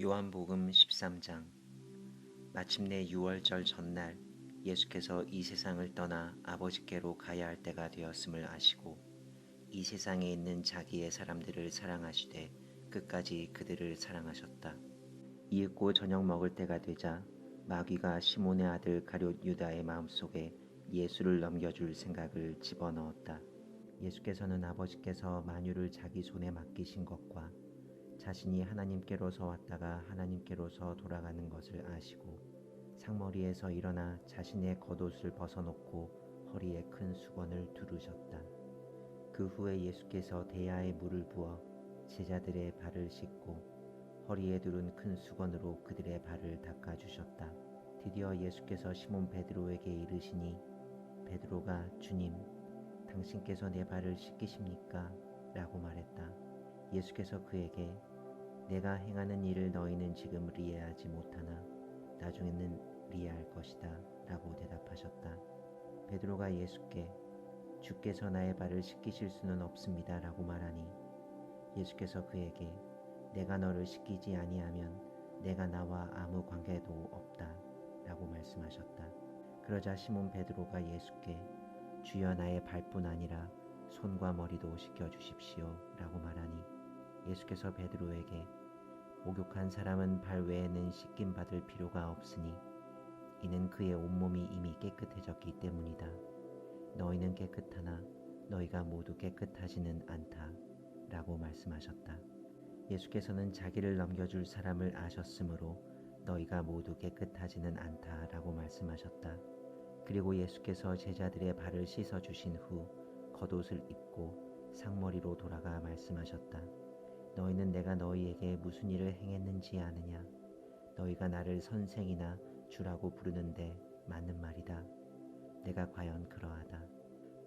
요한복음 13장. 마침내 유월절 전날 예수께서 이 세상을 떠나 아버지께로 가야 할 때가 되었음을 아시고 이 세상에 있는 자기의 사람들을 사랑하시되 끝까지 그들을 사랑하셨다. 이윽고 저녁 먹을 때가 되자 마귀가 시몬의 아들 가룟 유다의 마음속에 예수를 넘겨줄 생각을 집어넣었다. 예수께서는 아버지께서 만유를 자기 손에 맡기신 것과 자신이 하나님께로서 왔다가 하나님께로서 돌아가는 것을 아시고 상머리에서 일어나 자신의 겉옷을 벗어놓고 허리에 큰 수건을 두르셨다. 그 후에 예수께서 대야에 물을 부어 제자들의 발을 씻고 허리에 두른 큰 수건으로 그들의 발을 닦아주셨다. 드디어 예수께서 시몬 베드로에게 이르시니 베드로가 주님, 당신께서 내 발을 씻기십니까? 라고 말했다. 예수께서 그에게 내가 행하는 일을 너희는 지금 이해하지 못하나 나중에는 이해할 것이다 라고 대답하셨다. 베드로가 예수께 주께서 나의 발을 씻기실 수는 없습니다 라고 말하니 예수께서 그에게 내가 너를 씻기지 아니하면 내가 나와 아무 관계도 없다 라고 말씀하셨다. 그러자 시몬 베드로가 예수께 주여 나의 발뿐 아니라 손과 머리도 씻겨주십시오 라고 말하니 예수께서 베드로에게 목욕한 사람은 발 외에는 씻김 받을 필요가 없으니 이는 그의 온몸이 이미 깨끗해졌기 때문이다. 너희는 깨끗하나 너희가 모두 깨끗하지는 않다 라고 말씀하셨다. 예수께서는 자기를 넘겨줄 사람을 아셨으므로 너희가 모두 깨끗하지는 않다 라고 말씀하셨다. 그리고 예수께서 제자들의 발을 씻어주신 후 겉옷을 입고 상머리로 돌아가 말씀하셨다. 너희는 내가 너희에게 무슨 일을 행했는지 아느냐? 너희가 나를 선생이나 주라고 부르는데 맞는 말이다. 내가 과연 그러하다.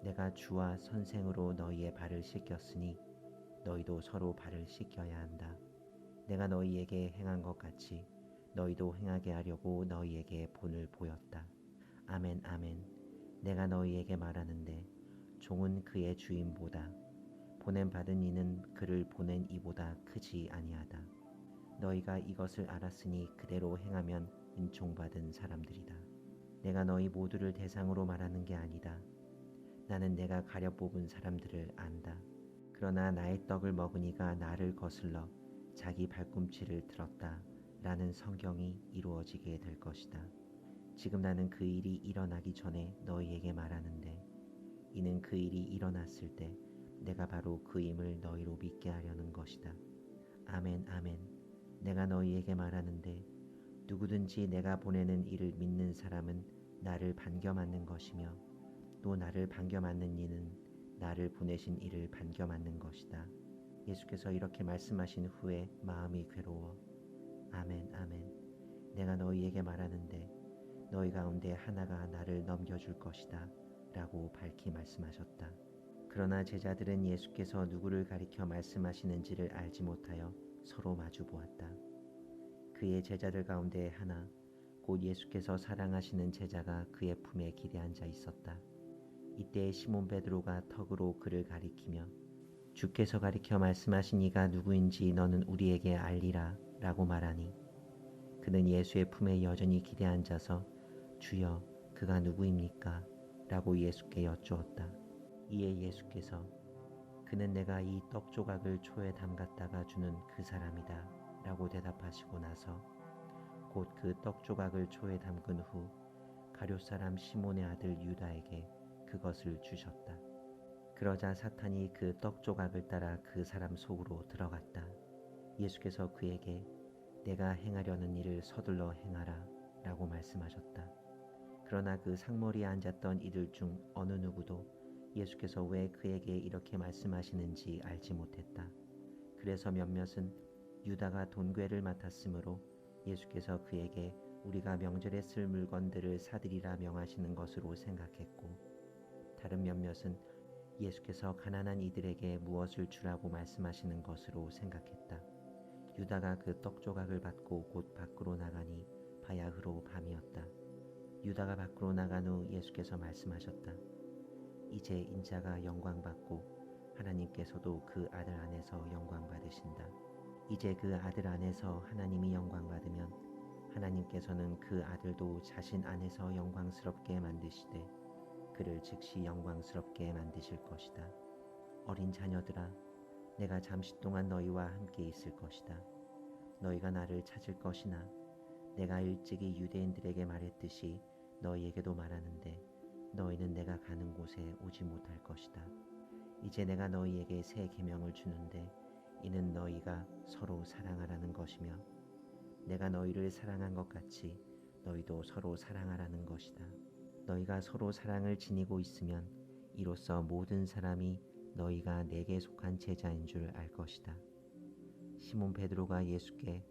내가 주와 선생으로 너희의 발을 씻겼으니 너희도 서로 발을 씻겨야 한다. 내가 너희에게 행한 것 같이 너희도 행하게 하려고 너희에게 본을 보였다. 아멘 아멘. 내가 너희에게 말하는데 종은 그의 주인보다 보냄받은 이는 그를 보낸 이보다 크지 아니하다. 너희가 이것을 알았으니 그대로 행하면 은총받은 사람들이다. 내가 너희 모두를 대상으로 말하는 게 아니다. 나는 내가 가려 뽑은 사람들을 안다. 그러나 나의 떡을 먹은 이가 나를 거슬러 자기 발꿈치를 들었다 라는 성경이 이루어지게 될 것이다. 지금 나는 그 일이 일어나기 전에 너희에게 말하는데 이는 그 일이 일어났을 때 내가 바로 그임을 너희로 믿게 하려는 것이다. 아멘 아멘. 내가 너희에게 말하는데 누구든지 내가 보내는 이를 믿는 사람은 나를 반겨맞는 것이며 또 나를 반겨맞는 이는 나를 보내신 이를 반겨맞는 것이다. 예수께서 이렇게 말씀하신 후에 마음이 괴로워 아멘 아멘. 내가 너희에게 말하는데 너희 가운데 하나가 나를 넘겨줄 것이다 라고 밝히 말씀하셨다. 그러나 제자들은 예수께서 누구를 가리켜 말씀하시는지를 알지 못하여 서로 마주 보았다. 그의 제자들 가운데 하나 곧 예수께서 사랑하시는 제자가 그의 품에 기대 앉아 있었다. 이때 시몬 베드로가 턱으로 그를 가리키며 주께서 가리켜 말씀하신 이가 누구인지 너는 우리에게 알리라 라고 말하니 그는 예수의 품에 여전히 기대 앉아서 주여 그가 누구입니까? 라고 예수께 여쭈었다. 이에 예수께서 그는 내가 이 떡 조각을 초에 담갔다가 주는 그 사람이다 라고 대답하시고 나서 곧 그 떡 조각을 초에 담근 후 가룟 사람 시몬의 아들 유다에게 그것을 주셨다. 그러자 사탄이 그 떡 조각을 따라 그 사람 속으로 들어갔다. 예수께서 그에게 내가 행하려는 일을 서둘러 행하라 라고 말씀하셨다. 그러나 그 상머리에 앉았던 이들 중 어느 누구도 예수께서 왜 그에게 이렇게 말씀하시는지 알지 못했다. 그래서 몇몇은 유다가 돈괴를 맡았으므로 예수께서 그에게 우리가 명절에 쓸 물건들을 사들이라 명하시는 것으로 생각했고 다른 몇몇은 예수께서 가난한 이들에게 무엇을 주라고 말씀하시는 것으로 생각했다. 유다가 그 떡 조각을 받고 곧 밖으로 나가니 바야흐로 밤이었다. 유다가 밖으로 나간 후 예수께서 말씀하셨다. 이제 인자가 영광받고 하나님께서도 그 아들 안에서 영광받으신다. 이제 그 아들 안에서 하나님이 영광 받으면 하나님께서는 그 아들도 자신 안에서 영광스럽게 만드시되 그를 즉시 영광스럽게 만드실 것이다. 어린 자녀들아, 내가 잠시 동안 너희와 함께 있을 것이다. 너희가 나를 찾을 것이나 내가 일찍이 유대인들에게 말했듯이 너희에게도 말하는데 너희는 내가 가는 곳에 오지 못할 것이다. 이제 내가 너희에게 새 계명을 주는데 이는 너희가 서로 사랑하라는 것이며 내가 너희를 사랑한 것 같이 너희도 서로 사랑하라는 것이다. 너희가 서로 사랑을 지니고 있으면 이로써 모든 사람이 너희가 내게 속한 제자인 줄 알 것이다. 시몬 베드로가 예수께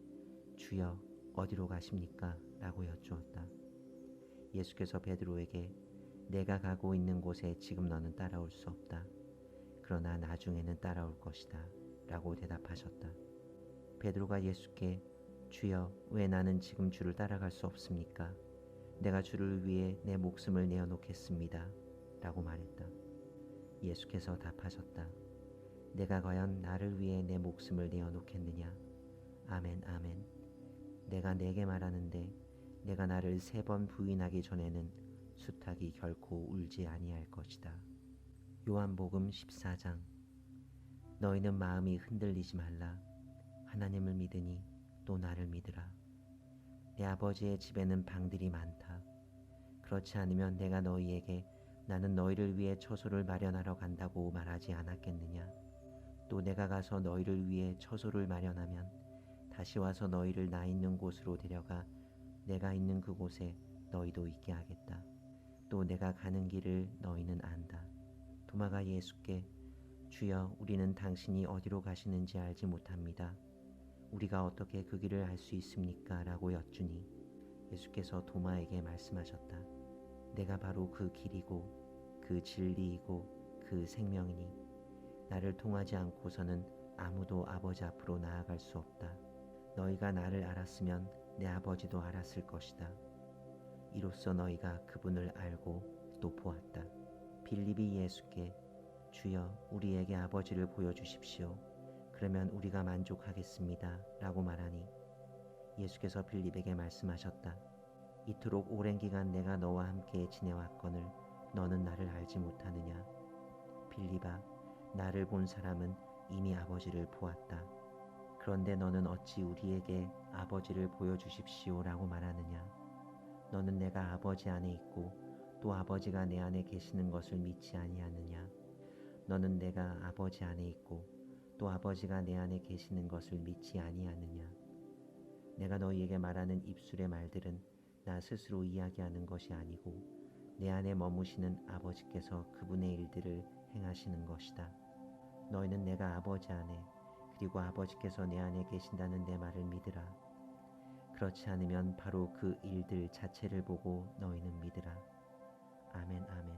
주여 어디로 가십니까? 라고 여쭈었다. 예수께서 베드로에게 내가 가고 있는 곳에 지금 너는 따라올 수 없다. 그러나 나중에는 따라올 것이다. 라고 대답하셨다. 베드로가 예수께 주여 왜 나는 지금 주를 따라갈 수 없습니까? 내가 주를 위해 내 목숨을 내어놓겠습니다. 라고 말했다. 예수께서 답하셨다. 내가 과연 나를 위해 내 목숨을 내어놓겠느냐? 아멘 아멘. 내가 내게 말하는데 내가 나를 3번 부인하기 전에는 숫학이 결코 울지 아니할 것이다. 요한복음 14장. 너희는 마음이 흔들리지 말라. 하나님을 믿으니 또 나를 믿으라. 내 아버지의 집에는 방들이 많다. 그렇지 않으면 내가 너희에게 나는 너희를 위해 처소를 마련하러 간다고 말하지 않았겠느냐. 또 내가 가서 너희를 위해 처소를 마련하면 다시 와서 너희를 나 있는 곳으로 데려가 내가 있는 그곳에 너희도 있게 하겠다. 또 내가 가는 길을 너희는 안다. 도마가 예수께 주여 우리는 당신이 어디로 가시는지 알지 못합니다. 우리가 어떻게 그 길을 알 수 있습니까? 라고 여쭈니 예수께서 도마에게 말씀하셨다. 내가 바로 그 길이고 그 진리이고 그 생명이니 나를 통하지 않고서는 아무도 아버지 앞으로 나아갈 수 없다. 너희가 나를 알았으면 내 아버지도 알았을 것이다. 이로써 너희가 그분을 알고 또 보았다. 빌립이 예수께 주여 우리에게 아버지를 보여주십시오. 그러면 우리가 만족하겠습니다. 라고 말하니 예수께서 빌립에게 말씀하셨다. 이토록 오랜 기간 내가 너와 함께 지내왔거늘 너는 나를 알지 못하느냐? 빌립아, 나를 본 사람은 이미 아버지를 보았다. 그런데 너는 어찌 우리에게 아버지를 보여주십시오 라고 말하느냐? 너는 내가 아버지 안에 있고 또 아버지가 내 안에 계시는 것을 믿지 아니하느냐? 너는 내가 아버지 안에 있고 또 아버지가 내 안에 계시는 것을 믿지 아니하느냐? 내가 너희에게 말하는 입술의 말들은 나 스스로 이야기하는 것이 아니고 내 안에 머무시는 아버지께서 그분의 일들을 행하시는 것이다. 너희는 내가 아버지 안에 그리고 아버지께서 내 안에 계신다는 내 말을 믿으라. 그렇지 않으면 바로 그 일들 자체를 보고 너희는 믿으라. 아멘 아멘.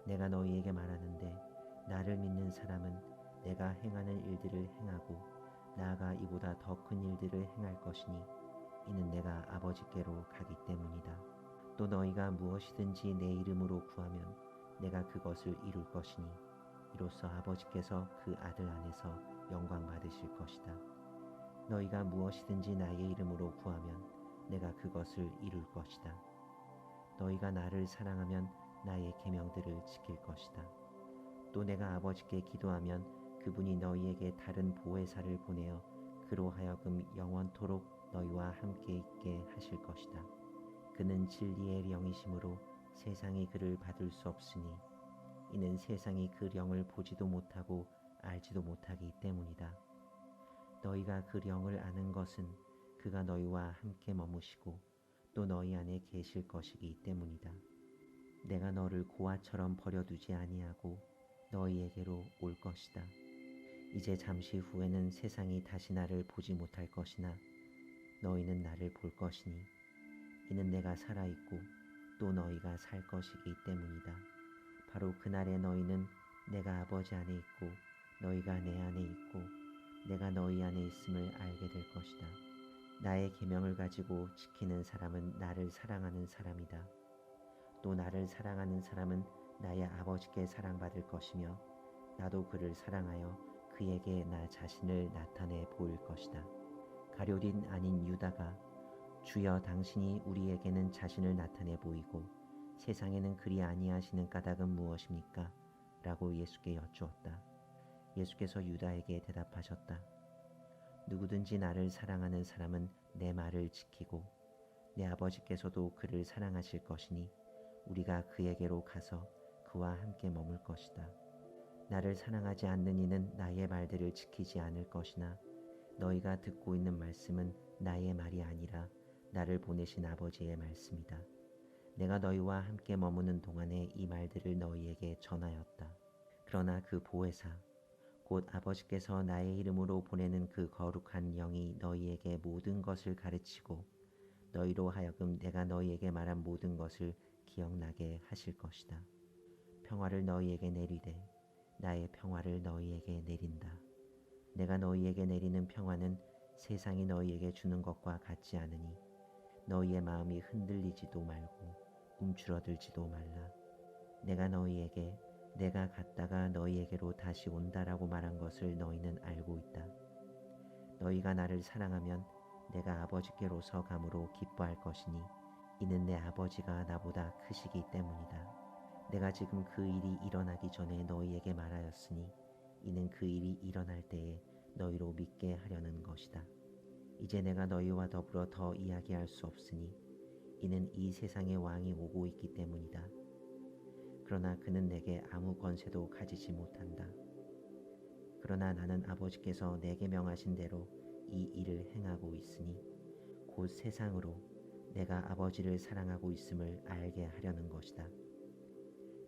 내가 너희에게 말하는데 나를 믿는 사람은 내가 행하는 일들을 행하고 나아가 이보다 더 큰 일들을 행할 것이니 이는 내가 아버지께로 가기 때문이다. 또 너희가 무엇이든지 내 이름으로 구하면 내가 그것을 이룰 것이니 이로써 아버지께서 그 아들 안에서 영광 받으실 것이다. 너희가 무엇이든지 나의 이름으로 구하면 내가 그것을 이룰 것이다. 너희가 나를 사랑하면 나의 계명들을 지킬 것이다. 또 내가 아버지께 기도하면 그분이 너희에게 다른 보혜사를 보내어 그로 하여금 영원토록 너희와 함께 있게 하실 것이다. 그는 진리의 영이심으로 세상이 그를 받을 수 없으니 이는 세상이 그 영을 보지도 못하고 알지도 못하기 때문이다. 너희가 그 영을 아는 것은 그가 너희와 함께 머무시고 또 너희 안에 계실 것이기 때문이다. 내가 너를 고아처럼 버려두지 아니하고 너희에게로 올 것이다. 이제 잠시 후에는 세상이 다시 나를 보지 못할 것이나 너희는 나를 볼 것이니 이는 내가 살아있고 또 너희가 살 것이기 때문이다. 바로 그날에 너희는 내가 아버지 안에 있고 너희가 내 안에 있고 내가 너희 안에 있음을 알게 될 것이다. 나의 계명을 가지고 지키는 사람은 나를 사랑하는 사람이다. 또 나를 사랑하는 사람은 나의 아버지께 사랑받을 것이며 나도 그를 사랑하여 그에게 나 자신을 나타내 보일 것이다. 가룟인 아닌 유다가 주여 당신이 우리에게는 자신을 나타내 보이고 세상에는 그리 아니하시는 까닭은 무엇입니까? 라고 예수께 여쭈었다. 예수께서 유다에게 대답하셨다. 누구든지 나를 사랑하는 사람은 내 말을 지키고 내 아버지께서도 그를 사랑하실 것이니 우리가 그에게로 가서 그와 함께 머물 것이다. 나를 사랑하지 않는 이는 나의 말들을 지키지 않을 것이나 너희가 듣고 있는 말씀은 나의 말이 아니라 나를 보내신 아버지의 말씀이다. 내가 너희와 함께 머무는 동안에 이 말들을 너희에게 전하였다. 그러나 그 보혜사 곧 아버지께서 나의 이름으로 보내는 그 거룩한 영이 너희에게 모든 것을 가르치고 너희로 하여금 내가 너희에게 말한 모든 것을 기억나게 하실 것이다. 평화를 너희에게 내리되 나의 평화를 너희에게 내린다. 내가 너희에게 내리는 평화는 세상이 너희에게 주는 것과 같지 않으니 너희의 마음이 흔들리지도 말고 움츠러들지도 말라. 내가 너희에게 내가 갔다가 너희에게로 다시 온다라고 말한 것을 너희는 알고 있다. 너희가 나를 사랑하면 내가 아버지께로서 감으로 기뻐할 것이니 이는 내 아버지가 나보다 크시기 때문이다. 내가 지금 그 일이 일어나기 전에 너희에게 말하였으니 이는 그 일이 일어날 때에 너희로 믿게 하려는 것이다. 이제 내가 너희와 더불어 더 이야기할 수 없으니 이는 이 세상의 왕이 오고 있기 때문이다. 그러나 그는 내게 아무 권세도 가지지 못한다. 그러나 나는 아버지께서 내게 명하신 대로 이 일을 행하고 있으니 곧 세상으로 내가 아버지를 사랑하고 있음을 알게 하려는 것이다.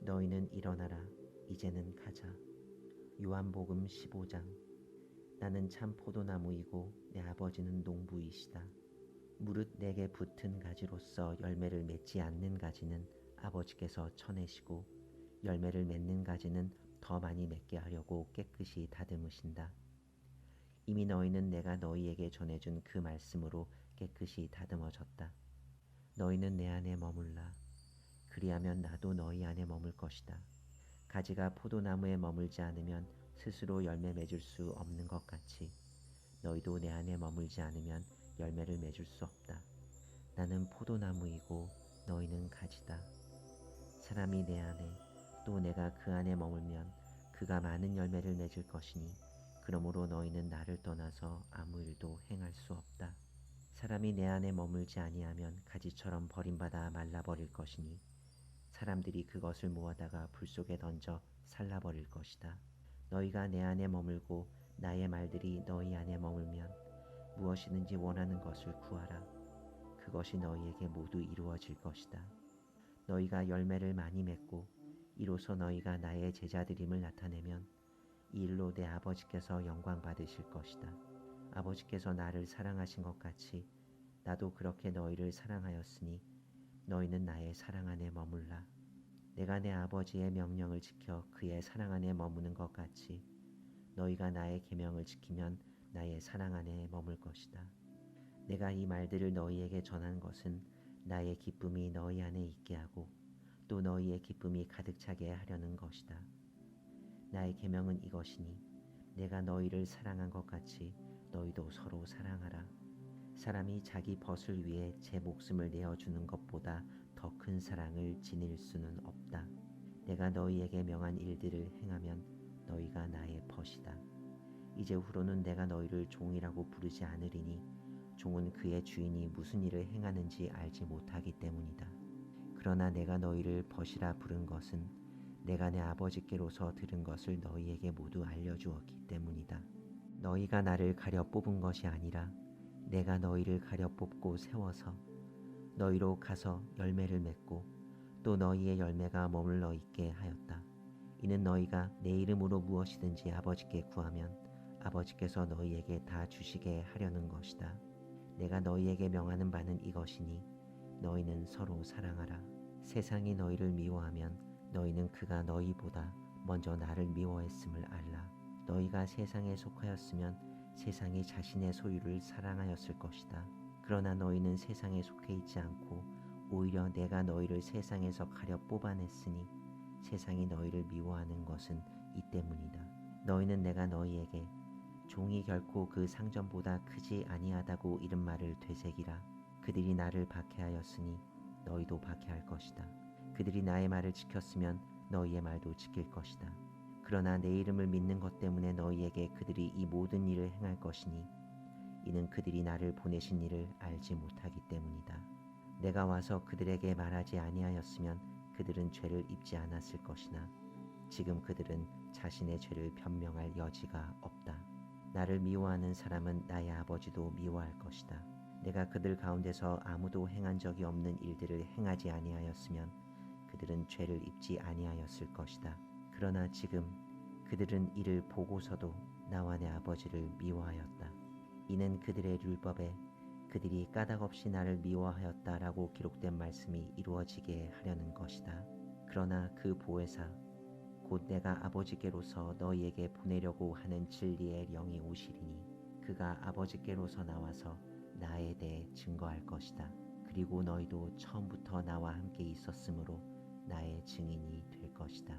너희는 일어나라. 이제는 가자. 요한복음 15장. 나는 참 포도나무이고 내 아버지는 농부이시다. 무릇 내게 붙은 가지로서 열매를 맺지 않는 가지는 아버지께서 쳐내시고 열매를 맺는 가지는 더 많이 맺게 하려고 깨끗이 다듬으신다. 이미 너희는 내가 너희에게 전해준 그 말씀으로 깨끗이 다듬어졌다. 너희는 내 안에 머물라. 그리하면 나도 너희 안에 머물 것이다. 가지가 포도나무에 머물지 않으면 스스로 열매 맺을 수 없는 것 같이 너희도 내 안에 머물지 않으면 열매를 맺을 수 없다. 나는 포도나무이고 너희는 가지다. 사람이 내 안에 또 내가 그 안에 머물면 그가 많은 열매를 맺을 것이니 그러므로 너희는 나를 떠나서 아무 일도 행할 수 없다. 사람이 내 안에 머물지 아니하면 가지처럼 버림받아 말라버릴 것이니 사람들이 그것을 모아다가 불 속에 던져 살라버릴 것이다. 너희가 내 안에 머물고 나의 말들이 너희 안에 머물면 무엇이든지 원하는 것을 구하라. 그것이 너희에게 모두 이루어질 것이다. 너희가 열매를 많이 맺고 이로써 너희가 나의 제자들임을 나타내면 이 일로 내 아버지께서 영광 받으실 것이다. 아버지께서 나를 사랑하신 것 같이 나도 그렇게 너희를 사랑하였으니 너희는 나의 사랑 안에 머물라. 내가 내 아버지의 명령을 지켜 그의 사랑 안에 머무는 것 같이 너희가 나의 계명을 지키면 나의 사랑 안에 머물 것이다. 내가 이 말들을 너희에게 전한 것은 나의 기쁨이 너희 안에 있게 하고 또 너희의 기쁨이 가득 차게 하려는 것이다. 나의 계명은 이것이니 내가 너희를 사랑한 것 같이 너희도 서로 사랑하라. 사람이 자기 벗을 위해 제 목숨을 내어주는 것보다 더 큰 사랑을 지닐 수는 없다. 내가 너희에게 명한 일들을 행하면 너희가 나의 벗이다. 이제 후로는 내가 너희를 종이라고 부르지 않으리니 종은 그의 주인이 무슨 일을 행하는지 알지 못하기 때문이다. 그러나 내가 너희를 벗이라 부른 것은 내가 내 아버지께로서 들은 것을 너희에게 모두 알려주었기 때문이다. 너희가 나를 가려 뽑은 것이 아니라 내가 너희를 가려 뽑고 세워서 너희로 가서 열매를 맺고 또 너희의 열매가 머물러 있게 하였다. 이는 너희가 내 이름으로 무엇이든지 아버지께 구하면 아버지께서 너희에게 다 주시게 하려는 것이다. 내가 너희에게 명하는 바는 이것이니 너희는 서로 사랑하라. 세상이 너희를 미워하면 너희는 그가 너희보다 먼저 나를 미워했음을 알라. 너희가 세상에 속하였으면 세상이 자신의 소유를 사랑하였을 것이다. 그러나 너희는 세상에 속해 있지 않고 오히려 내가 너희를 세상에서 가려 뽑아냈으니 세상이 너희를 미워하는 것은 이 때문이다. 너희는 내가 너희에게 종이 결코 그 상전보다 크지 아니하다고 이른 말을 되새기라. 그들이 나를 박해하였으니 너희도 박해할 것이다. 그들이 나의 말을 지켰으면 너희의 말도 지킬 것이다. 그러나 내 이름을 믿는 것 때문에 너희에게 그들이 이 모든 일을 행할 것이니 이는 그들이 나를 보내신 일을 알지 못하기 때문이다. 내가 와서 그들에게 말하지 아니하였으면 그들은 죄를 입지 않았을 것이나 지금 그들은 자신의 죄를 변명할 여지가 없다. 나를 미워하는 사람은 나의 아버지도 미워할 것이다. 내가 그들 가운데서 아무도 행한 적이 없는 일들을 행하지 아니하였으면 그들은 죄를 입지 아니하였을 것이다. 그러나 지금 그들은 이를 보고서도 나와 내 아버지를 미워하였다. 이는 그들의 율법에 그들이 까닭없이 나를 미워하였다라고 기록된 말씀이 이루어지게 하려는 것이다. 그러나 그 보혜사 곧 내가 아버지께로서 너희에게 보내려고 하는 진리의 영이 오시리니 그가 아버지께로서 나와서 나에 대해 증거할 것이다. 그리고 너희도 처음부터 나와 함께 있었으므로 나의 증인이 될 것이다.